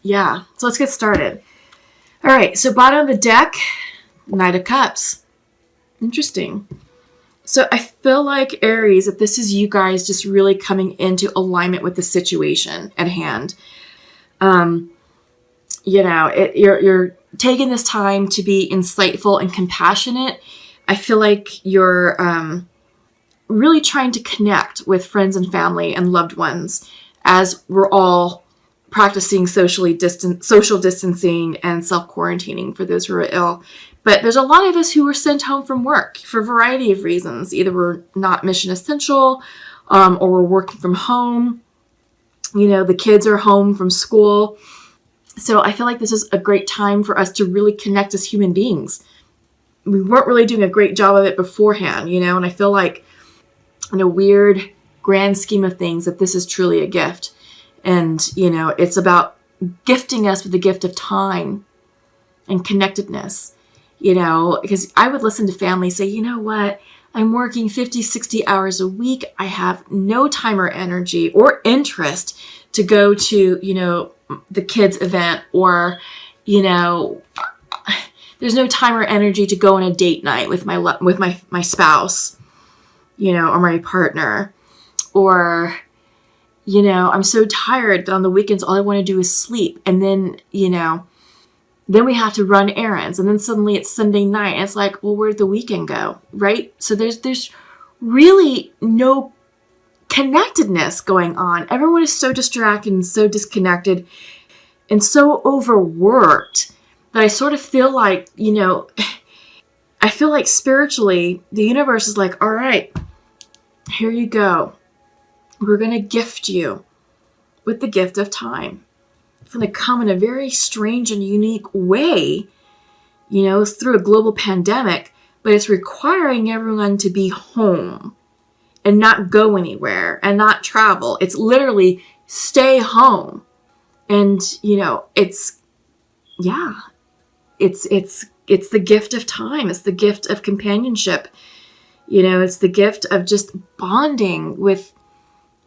Yeah, so let's get started. All right, so bottom of the deck, Knight of Cups. Interesting. So I feel like, Aries, that this is you guys just really coming into alignment with the situation at hand. You're taking this time to be insightful and compassionate. I feel like you're really trying to connect with friends and family and loved ones as we're all practicing social distancing and self-quarantining for those who are ill. But there's a lot of us who were sent home from work for a variety of reasons. Either we're not mission essential, or we're working from home. The kids are home from school. So I feel like this is a great time for us to really connect as human beings. We weren't really doing a great job of it beforehand, and I feel like in a weird grand scheme of things that this is truly a gift. And, it's about gifting us with the gift of time and connectedness, because I would listen to families say, you know what, I'm working 50, 60 hours a week. I have no time or energy or interest to go to, the kids' event, or, there's no time or energy to go on a date night with my spouse, or my partner, or, I'm so tired that on the weekends, all I want to do is sleep. And then, then we have to run errands, and then suddenly it's Sunday night. And it's like, well, where'd the weekend go? Right. So there's really no connectedness going on. Everyone is so distracted and so disconnected and so overworked that I sort of feel like, I feel like spiritually, the universe is like, all right, here you go. We're going to gift you with the gift of time. It's going to come in a very strange and unique way, it's through a global pandemic, but it's requiring everyone to be home and not go anywhere and not travel. It's literally stay home. And, it's the gift of time. It's the gift of companionship. It's the gift of just bonding with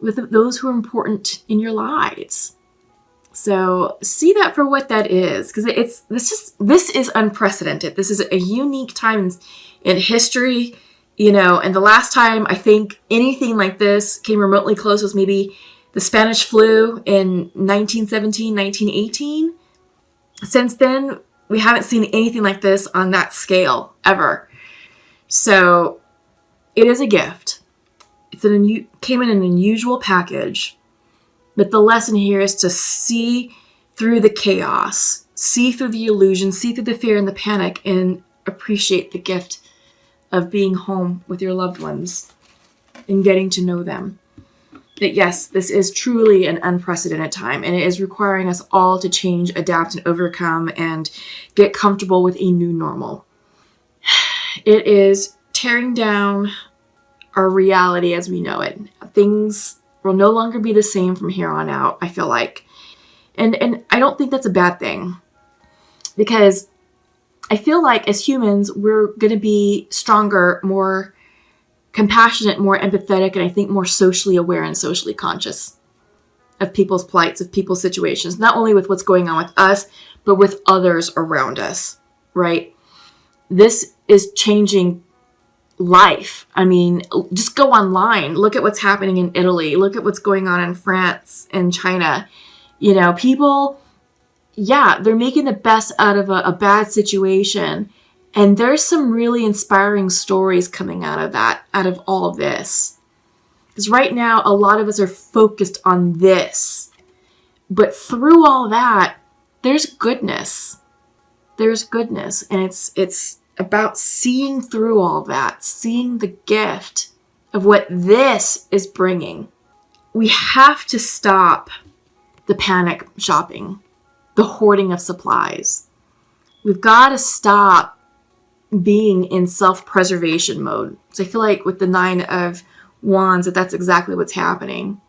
those who are important in your lives. So see that for what that is, because this is unprecedented. This is a unique time in history, and the last time I think anything like this came remotely close was maybe the Spanish flu in 1917, 1918. Since then, we haven't seen anything like this on that scale ever. So it is a gift. Came in an unusual package, but the lesson here is to see through the chaos, see through the illusion, see through the fear and the panic, and appreciate the gift of being home with your loved ones and getting to know them. That yes, this is truly an unprecedented time, and it is requiring us all to change, adapt, and overcome and get comfortable with a new normal. It is tearing down our reality as we know it. Things will no longer be the same from here on out, I feel like. And I don't think that's a bad thing, because I feel like as humans, we're going to be stronger, more compassionate, more empathetic, and I think more socially aware and socially conscious of people's plights, of people's situations, not only with what's going on with us, but with others around us, right? This is changing life. I mean, just go online, look at what's happening in Italy, look at what's going on in France and China. People, they're making the best out of a bad situation. And there's some really inspiring stories coming out of that, out of all of this. Because right now, a lot of us are focused on this. But through all that, there's goodness. There's goodness. And it's about seeing through all that, seeing the gift of what this is bringing. We have to stop the panic shopping, the hoarding of supplies. We've got to stop being in self-preservation mode. So I feel like with the 9 of Wands, that's exactly what's happening.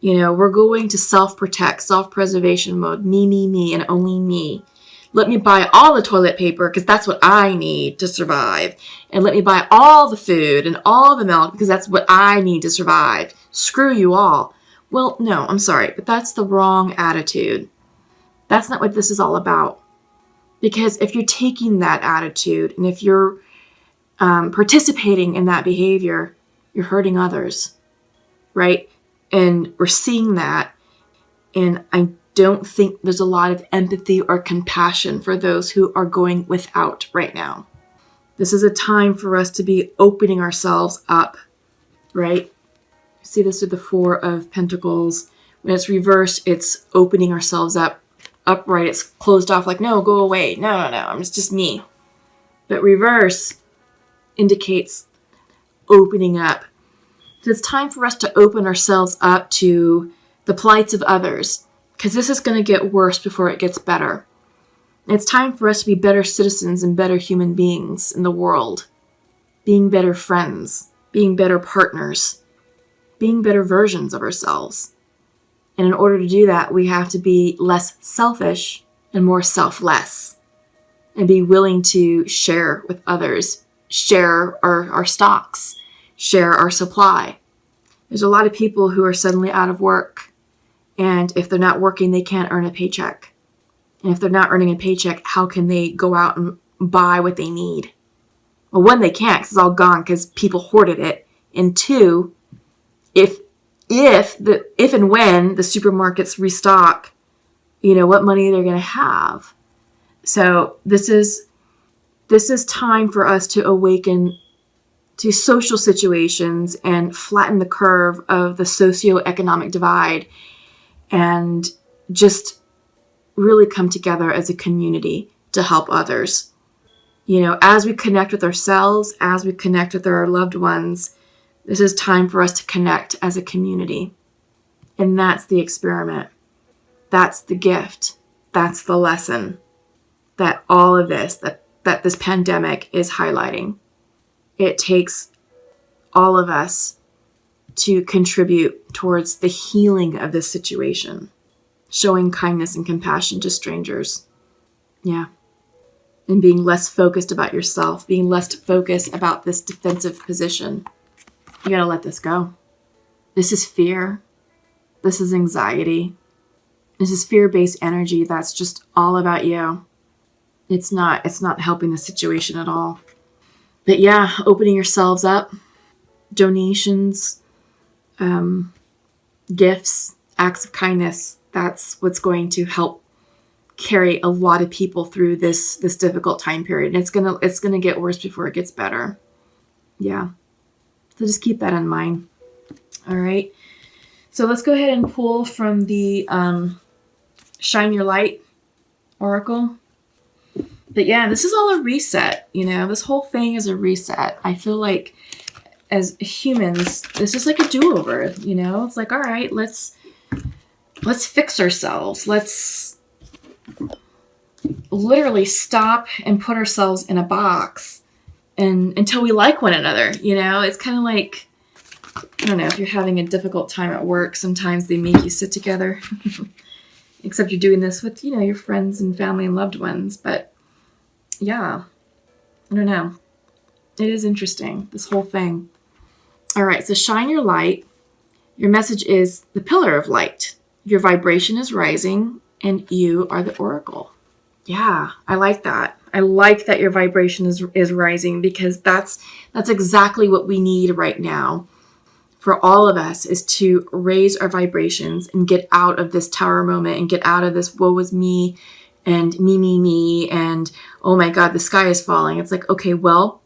We're going to self-protect, self-preservation mode. Me, and only me. Let me buy all the toilet paper because that's what I need to survive. And let me buy all the food and all the milk because that's what I need to survive. Screw you all. Well, no, I'm sorry, but that's the wrong attitude. That's not what this is all about. Because if you're taking that attitude and if you're participating in that behavior, you're hurting others, right? And we're seeing that. And I don't think there's a lot of empathy or compassion for those who are going without right now. This is a time for us to be opening ourselves up, right? See this with the Four of Pentacles. When it's reversed, it's opening ourselves up. Upright, it's closed off like, no, go away. No, it's just me. But reverse indicates opening up. So it's time for us to open ourselves up to the plights of others, because this is going to get worse before it gets better. And it's time for us to be better citizens and better human beings in the world, being better friends, being better partners, being better versions of ourselves. And in order to do that, we have to be less selfish and more selfless, and be willing to share with others, share our stocks, share our supply. There's a lot of people who are suddenly out of work, and if they're not working, they can't earn a paycheck. And if they're not earning a paycheck, how can they go out and buy what they need? Well, one, they can't because it's all gone because people hoarded it. And two, if and when the supermarkets restock, what money they're going to have. So this is time for us to awaken to social situations and flatten the curve of the socioeconomic divide and just really come together as a community to help others. As we connect with ourselves, as we connect with our loved ones, this is time for us to connect as a community. And that's the experiment. That's the gift. That's the lesson that all of this, that this pandemic is highlighting. It takes all of us to contribute towards the healing of this situation, showing kindness and compassion to strangers. Yeah. And being less focused about yourself, being less focused about this defensive position. You got to let this go. This is fear. This is anxiety. This is fear-based energy that's just all about you. It's not helping the situation at all. But yeah, opening yourselves up, donations, gifts, acts of kindness, that's what's going to help carry a lot of people through this difficult time period. And it's gonna get worse before it gets better. Yeah. So just keep that in mind. All right. So let's go ahead and pull from the Shine Your Light Oracle. But yeah, this is all a reset. This whole thing is a reset. I feel like as humans, this is like a do-over. It's like, all right, let's fix ourselves. Let's literally stop and put ourselves in a box and until we like one another. It's kind of like, I don't know, if you're having a difficult time at work, sometimes they make you sit together. Except you're doing this with, your friends and family and loved ones. But yeah, I don't know. It is interesting, this whole thing. All right, so shine your light. Your message is the pillar of light. Your vibration is rising and you are the oracle. Yeah, I like that. I like that your vibration is rising, because that's exactly what we need right now for all of us, is to raise our vibrations and get out of this tower moment and get out of this woe is me and me and oh my God, the sky is falling. It's like, okay, well,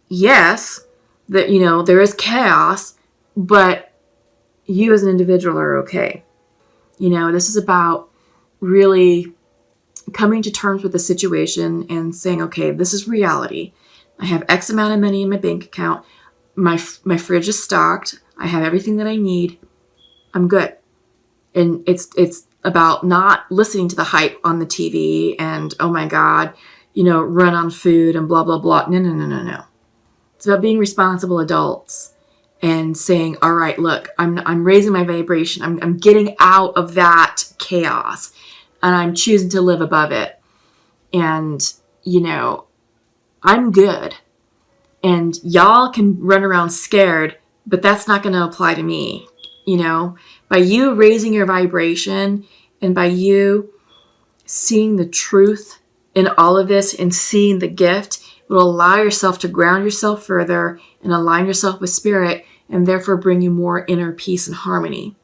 yes, that there is chaos, but you as an individual are okay. This is about really coming to terms with the situation and saying, okay, this is reality. I have X amount of money in my bank account. My fridge is stocked. I have everything that I need. I'm good. And it's about not listening to the hype on the TV and, oh my God, run on food and blah, blah, blah. No. It's about being responsible adults and saying, all right, look, I'm raising my vibration. I'm getting out of that chaos and I'm choosing to live above it. And, I'm good. And y'all can run around scared, but that's not going to apply to me. By you raising your vibration and by you seeing the truth in all of this and seeing the gift will allow yourself to ground yourself further and align yourself with spirit, and therefore bring you more inner peace and harmony.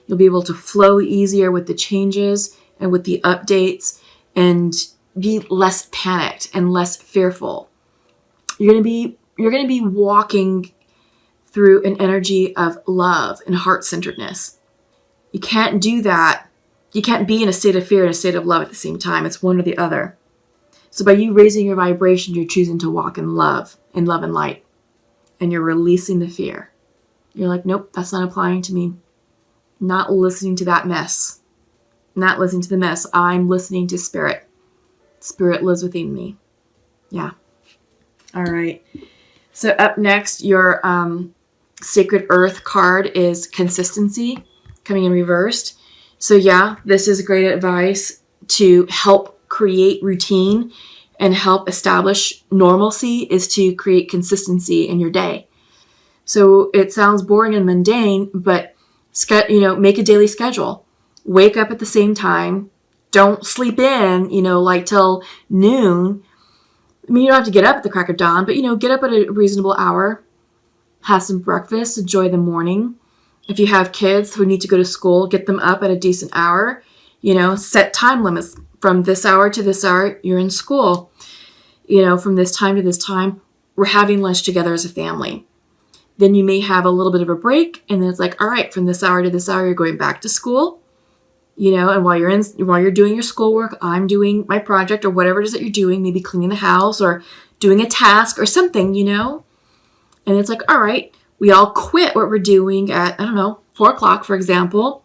You'll be able to flow easier with the changes and with the updates and be less panicked and less fearful. You're going to be walking through an energy of love and heart-centeredness. You can't do that. You can't be in a state of fear and a state of love at the same time. It's one or the other. So by you raising your vibration, you're choosing to walk in love and light. And you're releasing the fear. You're like, nope, that's not applying to me. Not listening to that mess. Not listening to the mess. I'm listening to spirit. Spirit lives within me. Yeah. All right. So up next, your Sacred Earth card is consistency, coming in reversed. So yeah, this is great advice to help create routine and help establish normalcy, is to create consistency in your day. So it sounds boring and mundane, but make a daily schedule. Wake up at the same time. Don't sleep in, like till noon. I mean, you don't have to get up at the crack of dawn, but, get up at a reasonable hour. Have some breakfast. Enjoy the morning. If you have kids who need to go to school, get them up at a decent hour. Set time limits. From this hour to this hour, you're in school. From this time to this time, we're having lunch together as a family. Then you may have a little bit of a break, and then it's like, all right, from this hour to this hour, you're going back to school. And while you're doing your schoolwork, I'm doing my project or whatever it is that you're doing, maybe cleaning the house or doing a task or something, And it's like, all right, we all quit what we're doing at, 4:00, for example.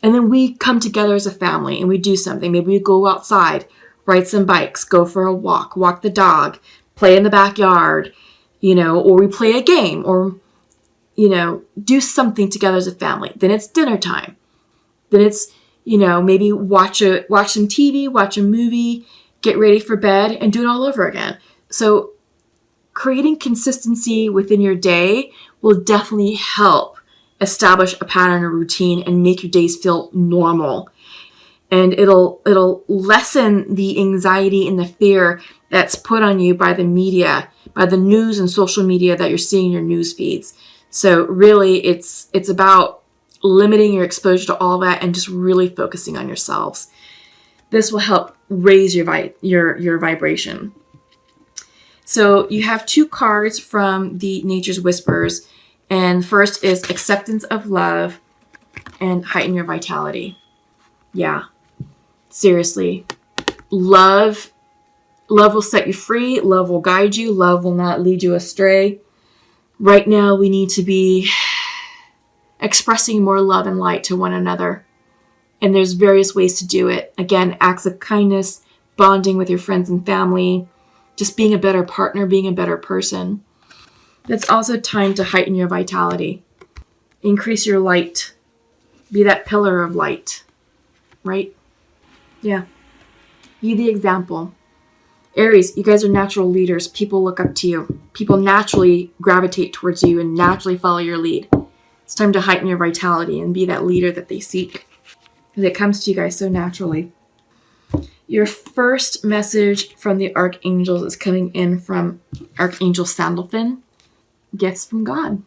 And then we come together as a family and we do something. Maybe we go outside, ride some bikes, go for a walk the dog, play in the backyard, or we play a game or, do something together as a family. Then it's dinner time. Then it's, maybe watch some TV, watch a movie, get ready for bed, and do it all over again. So creating consistency within your day will definitely help establish a pattern or routine and make your days feel normal. And it'll lessen the anxiety and the fear that's put on you by the media, by the news and social media that you're seeing in your news feeds. So really it's about limiting your exposure to all that and just really focusing on yourselves. This will help raise your vibration. So you have 2 cards from the Nature's Whispers, and first is acceptance of love and heighten your vitality. Yeah, seriously. Love will set you free. Love will guide you. Love will not lead you astray. Right now, we need to be expressing more love and light to one another. And there's various ways to do it. Again, acts of kindness, bonding with your friends and family, just being a better partner, being a better person. It's also time to heighten your vitality. Increase your light. Be that pillar of light. Right? Yeah. Be the example. Aries, you guys are natural leaders. People look up to you. People naturally gravitate towards you and naturally follow your lead. It's time to heighten your vitality and be that leader that they seek. Because it comes to you guys so naturally. Your first message from the archangels is coming in from Archangel Sandalphon. Gifts from God.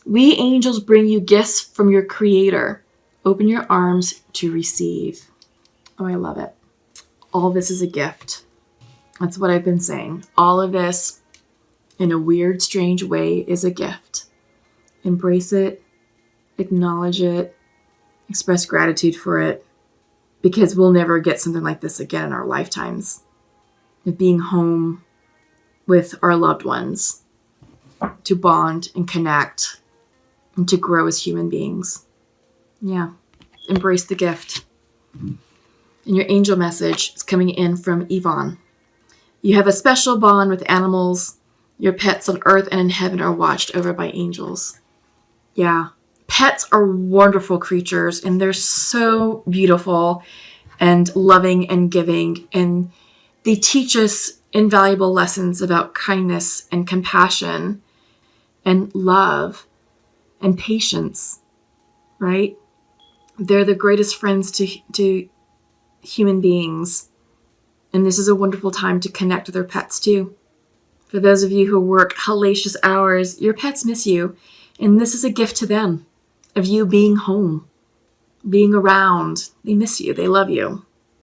We angels bring you gifts from your Creator. Open your arms to receive. Oh, I love it. All this is a gift. That's what I've been saying. All of this, in a weird, strange way, is a gift. Embrace it. Acknowledge it. Express gratitude for it. Because we'll never get something like this again in our lifetimes. Of being home with our loved ones. To bond and connect. And to grow as human beings. Yeah. Embrace the gift. And your angel message is coming in from Yvonne. You have a special bond with animals. Your pets on earth and in heaven are watched over by angels. Yeah. Pets are wonderful creatures, and they're so beautiful and loving and giving. And they teach us invaluable lessons about kindness and compassion and love and patience, right? They're the greatest friends to human beings. And this is a wonderful time to connect with our pets too. For those of you who work hellacious hours, your pets miss you. And this is a gift to them of you being home, being around. They miss you. They love you.